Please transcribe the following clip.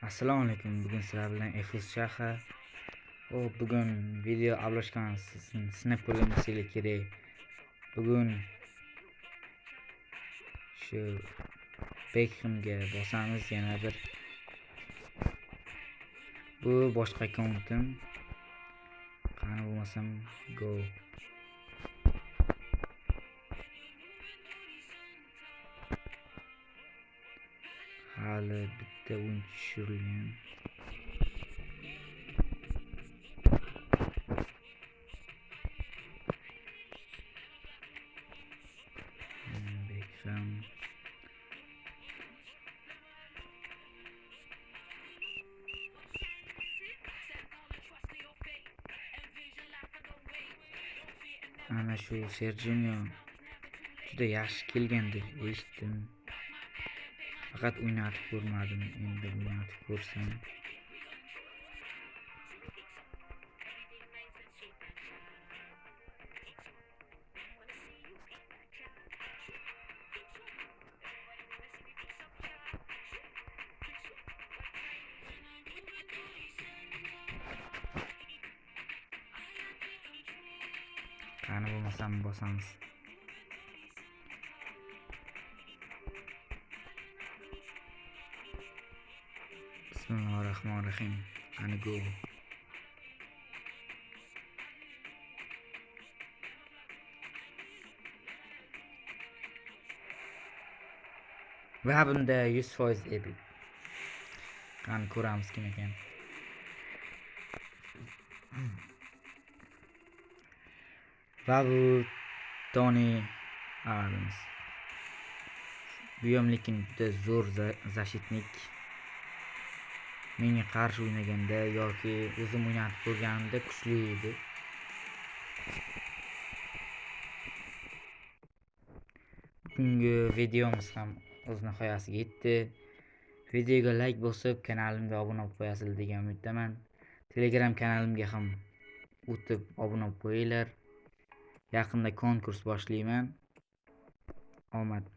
Assalomu alaykum. Bugun sizlar bilan Efes shahri. Bugun video obloshkani sinab ko'rganligingizga kerak. Bugun shu Beckhamga bosamiz yana bir. Bu boshqa akkauntim. Qani bo'lmasam go. Hali bitta o'yin tushirilgan. Beckham. Ana shu Sergio juda yaxshi kelgandi, eshitdim. Faqat o'ynatib ko'rmadim. Endi o'ynatib ko'rsam. Qani bo'lmasam bosamiz. Bismillahirrahmanirrahim. Qani go. Va bunda 100% epic. Qani ko'ramiz kim ekan. Va bu Toni Adams. Bu ham lekin juda zo'r zashitnik. Menga qarshi o'ynaganda yoki o'zim o'ynatib ko'rganimda kuchli edi. Bugungi videomiz ham o'z nihoyasiga yetdi. Videoga like bosib, kanalimga obuna bo'lib qo'yasizlar degan umiddaman. Telegram kanalimga ham o'tib obuna bo'lib qo'yinglar. Yaqinda konkurs boshlayman. Omad.